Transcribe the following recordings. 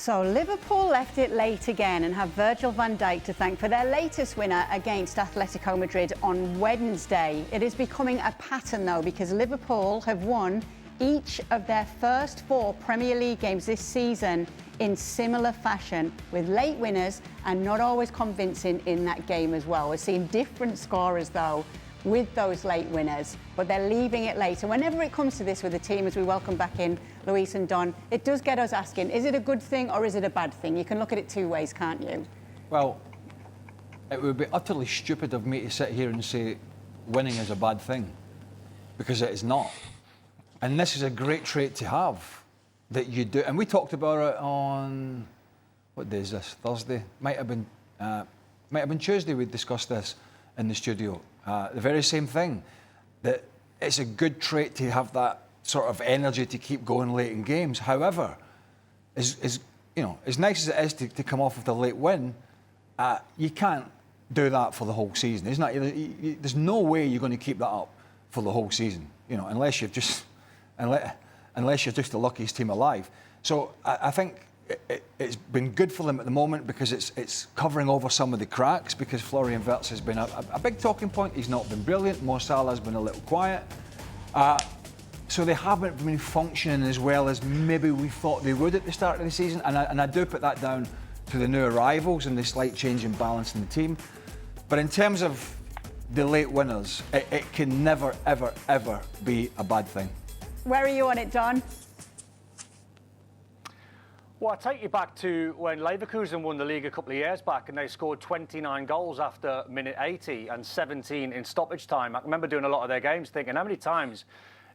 So Liverpool left it late again and have Virgil van Dijk to thank for their latest winner against Atletico Madrid on Wednesday. It is becoming a pattern though, because Liverpool have won each of their first 4 Premier League games this season in similar fashion, with late winners and not always convincing in that game as well. We're seeing different scorers though with those late winners, but they're leaving it late. And whenever it comes to this with the team, as we welcome back in Luis and Don, it does get us asking, is it a good thing or is it a bad thing? You can look at it 2 ways, can't you? Well, it would be utterly stupid of me to sit here and say winning is a bad thing, because it is not. And this is a great trait to have, that you do. And we talked about it on, what day is this? Thursday? Might have been Tuesday. We discussed this in the studio. The very same thing, that it's a good trait to have that sort of energy to keep going late in games. However, as nice as it is to come off with a late win, you can't do that for the whole season. Isn't it? There's no way you're going to keep that up for the whole season. Unless you're just the luckiest team alive. So I think it's been good for them at the moment, because it's covering over some of the cracks, because Florian Wirtz has been a big talking point. He's not been brilliant. Mo Salah's been a little quiet. So they haven't been functioning as well as maybe we thought they would at the start of the season. And I do put that down to the new arrivals and the slight change in balance in the team. But in terms of the late winners, it can never, ever, ever be a bad thing. Where are you on it, Don? Well, I'll take you back to when Leverkusen won the league a couple of years back, and they scored 29 goals after minute 80 and 17 in stoppage time. I remember doing a lot of their games thinking, how many times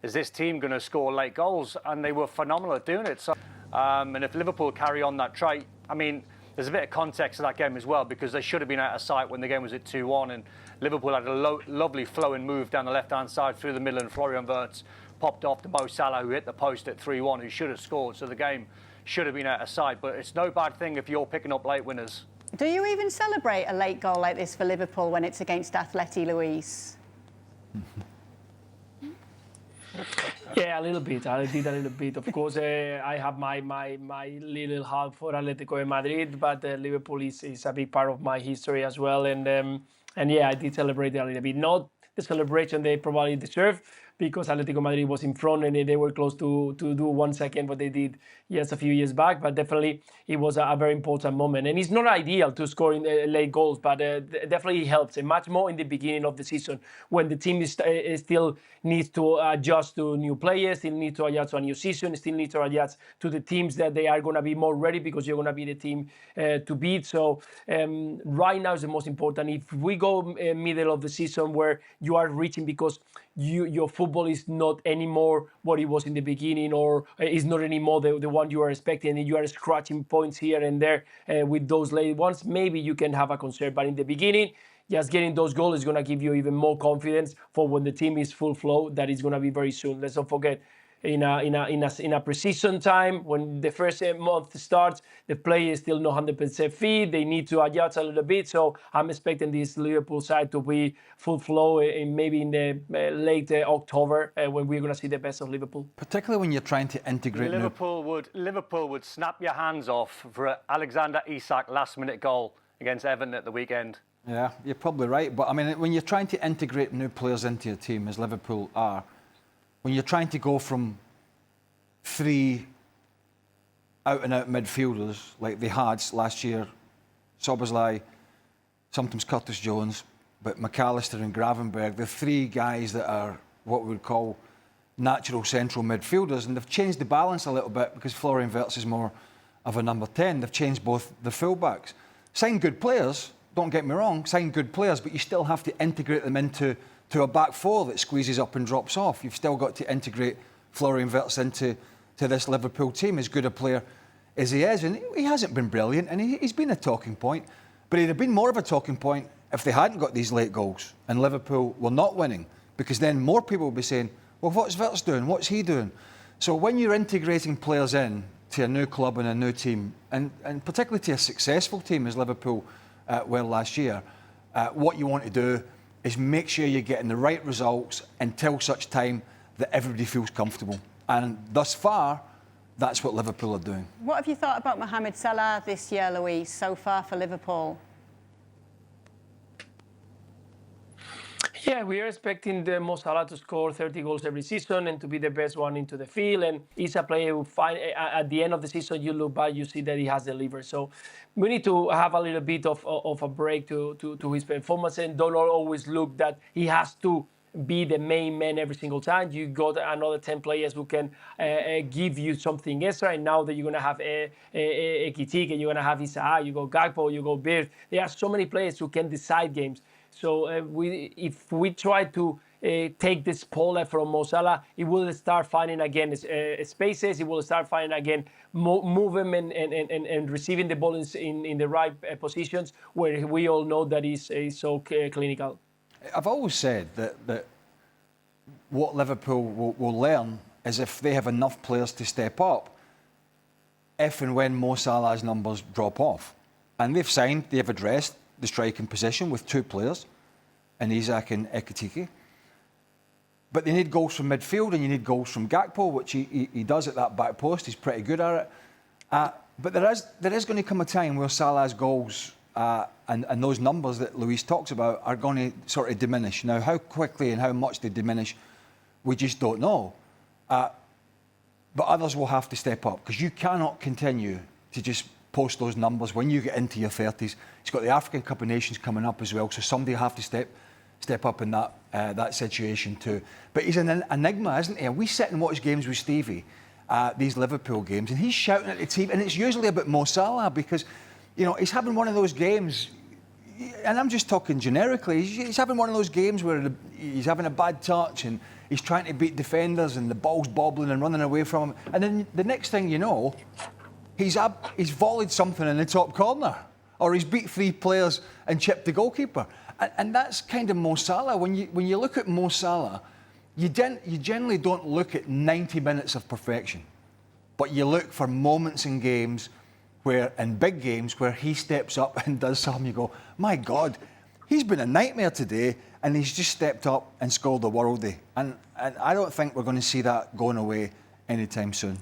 is this team going to score late goals? And they were phenomenal at doing it. So, and if Liverpool carry on that trait, I mean, there's a bit of context to that game as well, because they should have been out of sight when the game was at 2-1, and Liverpool had a lovely flowing move down the left-hand side through the middle, and Florian Wirtz popped off to Mo Salah, who hit the post at 3-1, who should have scored. So the game should have been out of sight, but it's no bad thing if you're picking up late winners. Do you even celebrate a late goal like this for Liverpool when it's against Atleti, Luis? Yeah, a little bit. I did a little bit. Of course, I have my little heart for Atletico Madrid, but Liverpool is a big part of my history as well. And yeah, I did celebrate a little bit. Not the celebration they probably deserve, because Atletico Madrid was in front and they were close to do 1 second what they did a few years back. But definitely it was a very important moment. And it's not ideal to score in late goals, but definitely it helps. And much more in the beginning of the season, when the team still needs to adjust to new players, still need to adjust to a new season, still need to adjust to the teams that they are going to be more ready, because you're going to be the team to beat. So right now is the most important. If we go middle of the season where you are reaching, because your football is not anymore what it was in the beginning, or is not anymore the one you are expecting, and you are scratching points here and there with those late ones, maybe you can have a concern. But in the beginning, just getting those goals is going to give you even more confidence for when the team is full flow. That is going to be very soon. Let's not forget, in a pre-season time, when the first month starts, the players still not 100% fit. They need to adjust a little bit. So I'm expecting this Liverpool side to be full flow maybe in the late October, when we're going to see the best of Liverpool. Particularly when you're trying to integrate. Liverpool would snap your hands off for Alexander Isak last-minute goal against Everton at the weekend. Yeah, you're probably right. But I mean, when you're trying to integrate new players into your team, as Liverpool are, when you're trying to go from 3 out-and-out midfielders like they had last year, Szoboszlai, sometimes Curtis Jones, but McAllister and Gravenberg, the 3 guys that are what we would call natural central midfielders, and they've changed the balance a little bit because Florian Wirtz is more of a number 10. They've changed both the fullbacks. Signed good players, don't get me wrong, signed good players, but you still have to integrate them into a back 4 that squeezes up and drops off. You've still got to integrate Florian Wirtz into this Liverpool team, as good a player as he is. And he hasn't been brilliant, and he's been a talking point. But he'd have been more of a talking point if they hadn't got these late goals and Liverpool were not winning, because then more people would be saying, well, what's Wirtz doing? What's he doing? So when you're integrating players in to a new club and a new team, and particularly to a successful team as Liverpool were last year, what you want to do is make sure you're getting the right results until such time that everybody feels comfortable. And thus far, that's what Liverpool are doing. What have you thought about Mohamed Salah this year, Luis, so far for Liverpool? Yeah, we are expecting the Mo Salah to score 30 goals every season and to be the best one into the field. And he's a player who at the end of the season, you look back, you see that he has delivered. So we need to have a little bit of a break to his performance and don't always look that he has to be the main man every single time. You got another 10 players who can give you something extra. And now that you're going to have Ekitike, you're going to have Isaac, you go Gakpo, you go Bird. There are so many players who can decide games. So if we try to take the spotlight from Mo Salah, he will start finding again spaces. He will start finding again movement and receiving the ball in the right positions where we all know that he's so clinical. I've always said that what Liverpool will learn is if they have enough players to step up, if and when Mo Salah's numbers drop off. And they've addressed the striking position with 2 players, in Isaac and Ekitike. But they need goals from midfield and you need goals from Gakpo, which he does at that back post. He's pretty good at it. But there is going to come a time where Salah's goals and those numbers that Luis talks about are going to sort of diminish. Now, how quickly and how much they diminish, we just don't know. But others will have to step up because you cannot continue to just post those numbers when you get into your 30s. He's got the African Cup of Nations coming up as well, so somebody will have to step up in that situation too. But he's an enigma, isn't he? And we sit and watch games with Stevie, these Liverpool games, and he's shouting at the team, and it's usually about Mo Salah because, you know, he's having one of those games, and I'm just talking generically, he's having one of those games where he's having a bad touch and he's trying to beat defenders and the ball's bobbling and running away from him, and then the next thing you know, he's volleyed something in the top corner, or he's beat 3 players and chipped the goalkeeper. And that's kind of Mo Salah. When you look at Mo Salah, you generally don't look at 90 minutes of perfection, but you look for moments in games in big games where he steps up and does something. You go, my God, he's been a nightmare today, and he's just stepped up and scored a worldie. And I don't think we're going to see that going away anytime soon.